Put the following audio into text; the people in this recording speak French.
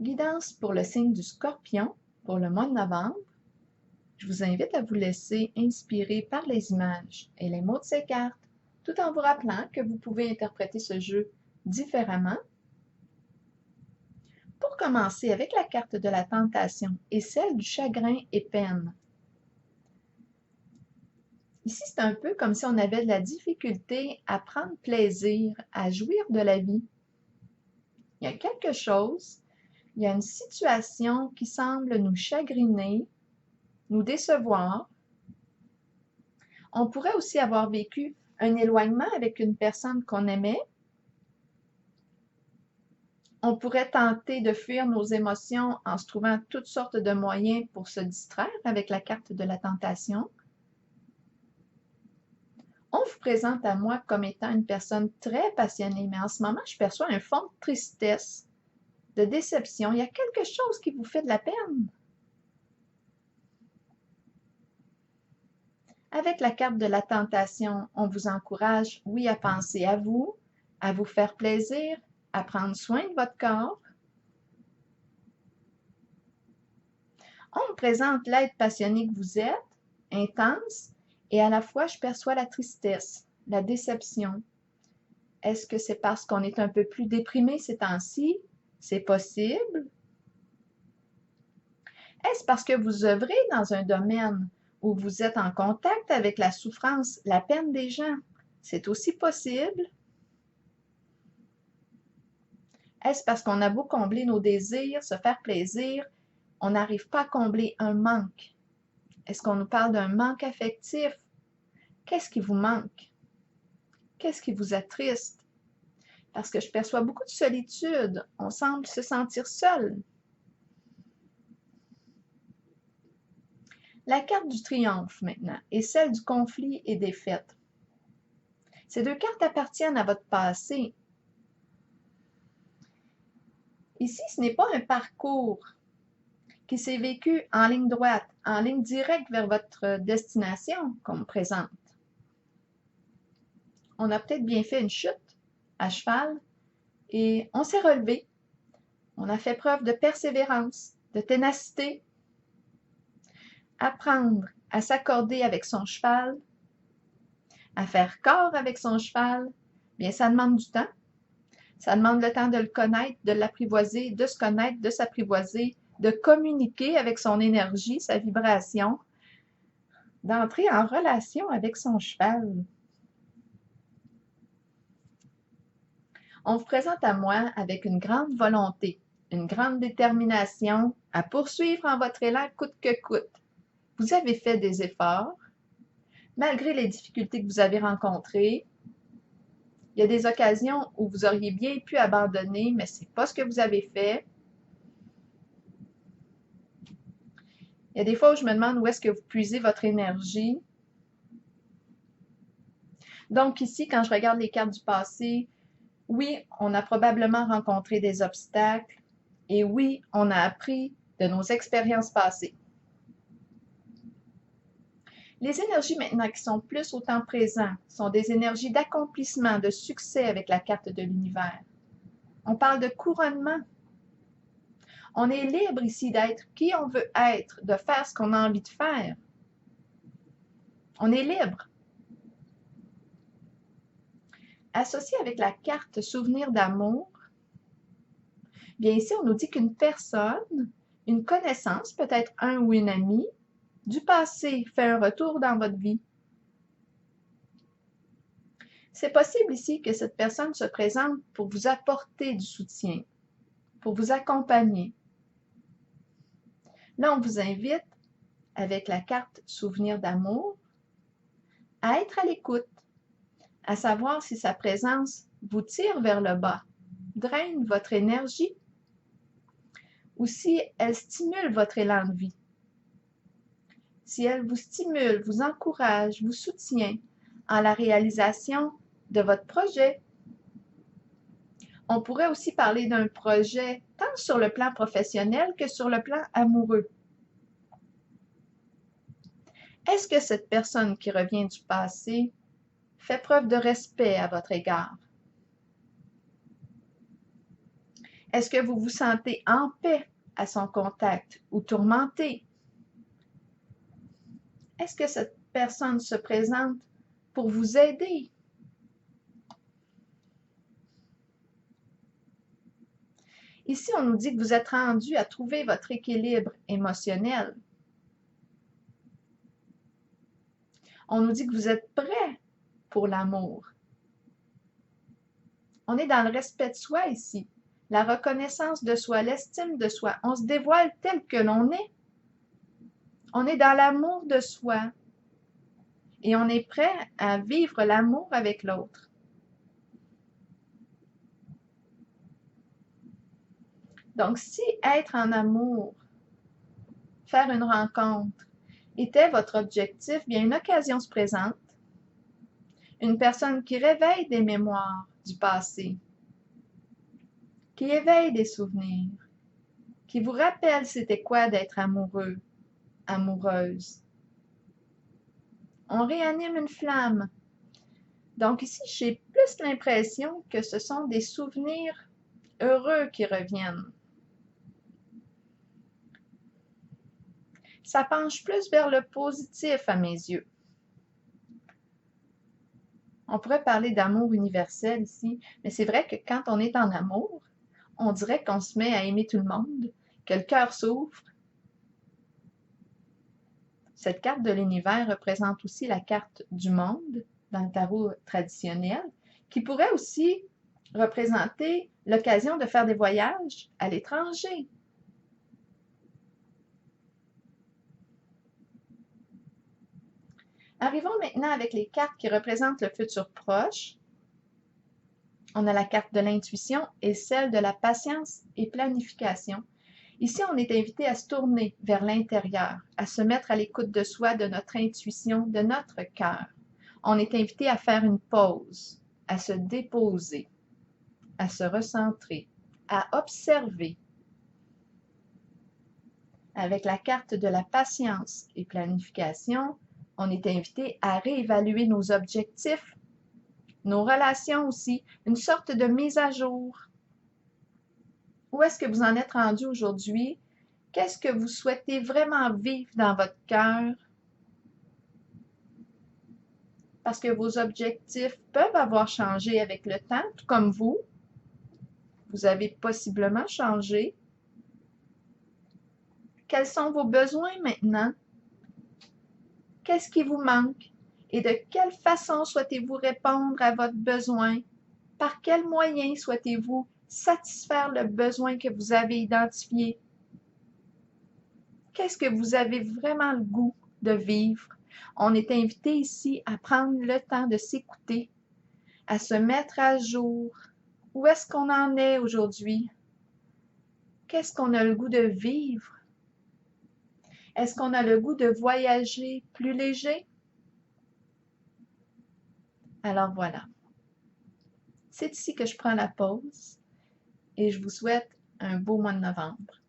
Guidance pour le signe du Scorpion pour le mois de novembre. Je vous invite à vous laisser inspirer par les images et les mots de ces cartes, tout en vous rappelant que vous pouvez interpréter ce jeu différemment. Pour commencer avec la carte de la tentation et celle du chagrin et peine. Ici, c'est un peu comme si on avait de la difficulté à prendre plaisir, à jouir de la vie. Il y a quelque chose, il y a une situation qui semble nous chagriner, nous décevoir. On pourrait aussi avoir vécu un éloignement avec une personne qu'on aimait. On pourrait tenter de fuir nos émotions en se trouvant toutes sortes de moyens pour se distraire avec la carte de la tentation. On vous présente à moi comme étant une personne très passionnée, mais en ce moment, je perçois un fond de tristesse, de déception. Il y a quelque chose qui vous fait de la peine. Avec la carte de la tentation, on vous encourage, oui, à penser à vous faire plaisir, à prendre soin de votre corps. On me présente l'être passionné que vous êtes, intense, et à la fois je perçois la tristesse, la déception. Est-ce que c'est parce qu'on est un peu plus déprimé ces temps-ci? C'est possible. Est-ce parce que vous œuvrez dans un domaine où vous êtes en contact avec la souffrance, la peine des gens? C'est aussi possible. Est-ce parce qu'on a beau combler nos désirs, se faire plaisir, on n'arrive pas à combler un manque? Est-ce qu'on nous parle d'un manque affectif? Qu'est-ce qui vous manque? Qu'est-ce qui vous attriste? Parce que je perçois beaucoup de solitude. On semble se sentir seul. La carte du triomphe maintenant et celle du conflit et défaite. Ces deux cartes appartiennent à votre passé. Ici, ce n'est pas un parcours qui s'est vécu en ligne droite, en ligne directe vers votre destination qu'on me présente. On a peut-être bien fait une chute à cheval et on s'est relevé. On a fait preuve de persévérance, de ténacité. Apprendre à s'accorder avec son cheval, à faire corps avec son cheval, bien ça demande du temps. Ça demande le temps de le connaître, de l'apprivoiser, de se connaître, de s'apprivoiser, de communiquer avec son énergie, sa vibration, d'entrer en relation avec son cheval. On vous présente à moi avec une grande volonté, une grande détermination à poursuivre en votre élan coûte que coûte. Vous avez fait des efforts, malgré les difficultés que vous avez rencontrées. Il y a des occasions où vous auriez bien pu abandonner, mais ce n'est pas ce que vous avez fait. Il y a des fois où je me demande où est-ce que vous puisez votre énergie. Donc ici, quand je regarde les cartes du passé, oui, on a probablement rencontré des obstacles et oui, on a appris de nos expériences passées. Les énergies maintenant qui sont plus au temps présent sont des énergies d'accomplissement, de succès avec la carte de l'univers. On parle de couronnement. On est libre ici d'être qui on veut être, de faire ce qu'on a envie de faire. On est libre. Associé avec la carte souvenir d'amour, bien ici on nous dit qu'une personne, une connaissance, peut-être un ou une amie, du passé fait un retour dans votre vie. C'est possible ici que cette personne se présente pour vous apporter du soutien, pour vous accompagner. Là, on vous invite, avec la carte souvenir d'amour, à être à l'écoute, à savoir si sa présence vous tire vers le bas, draine votre énergie, ou si elle stimule votre élan de vie. Si elle vous stimule, vous encourage, vous soutient en la réalisation de votre projet. On pourrait aussi parler d'un projet tant sur le plan professionnel que sur le plan amoureux. Est-ce que cette personne qui revient du passé fait preuve de respect à votre égard? Est-ce que vous vous sentez en paix à son contact ou tourmenté? Est-ce que cette personne se présente pour vous aider? Ici, on nous dit que vous êtes rendu à trouver votre équilibre émotionnel. On nous dit que vous êtes prêt pour l'amour. On est dans le respect de soi ici, la reconnaissance de soi, l'estime de soi. On se dévoile tel que l'on est. On est dans l'amour de soi et on est prêt à vivre l'amour avec l'autre. Donc, si être en amour, faire une rencontre, était votre objectif, bien une occasion se présente. Une personne qui réveille des mémoires du passé, qui éveille des souvenirs, qui vous rappelle c'était quoi d'être amoureux, amoureuse. On réanime une flamme. Donc ici, j'ai plus l'impression que ce sont des souvenirs heureux qui reviennent. Ça penche plus vers le positif à mes yeux. On pourrait parler d'amour universel ici, mais c'est vrai que quand on est en amour, on dirait qu'on se met à aimer tout le monde, que le cœur s'ouvre. Cette carte de l'univers représente aussi la carte du monde dans le tarot traditionnel, qui pourrait aussi représenter l'occasion de faire des voyages à l'étranger. Arrivons maintenant avec les cartes qui représentent le futur proche. On a la carte de l'intuition et celle de la patience et planification. Ici, on est invité à se tourner vers l'intérieur, à se mettre à l'écoute de soi, de notre intuition, de notre cœur. On est invité à faire une pause, à se déposer, à se recentrer, à observer. Avec la carte de la patience et planification, on est invité à réévaluer nos objectifs, nos relations aussi, une sorte de mise à jour. Où est-ce que vous en êtes rendu aujourd'hui? Qu'est-ce que vous souhaitez vraiment vivre dans votre cœur? Parce que vos objectifs peuvent avoir changé avec le temps, tout comme vous. Vous avez possiblement changé. Quels sont vos besoins maintenant? Qu'est-ce qui vous manque? Et de quelle façon souhaitez-vous répondre à votre besoin? Par quels moyens souhaitez-vous satisfaire le besoin que vous avez identifié? Qu'est-ce que vous avez vraiment le goût de vivre? On est invité ici à prendre le temps de s'écouter, à se mettre à jour. Où est-ce qu'on en est aujourd'hui? Qu'est-ce qu'on a le goût de vivre? Est-ce qu'on a le goût de voyager plus léger? Alors voilà. C'est ici que je prends la pause et je vous souhaite un beau mois de novembre.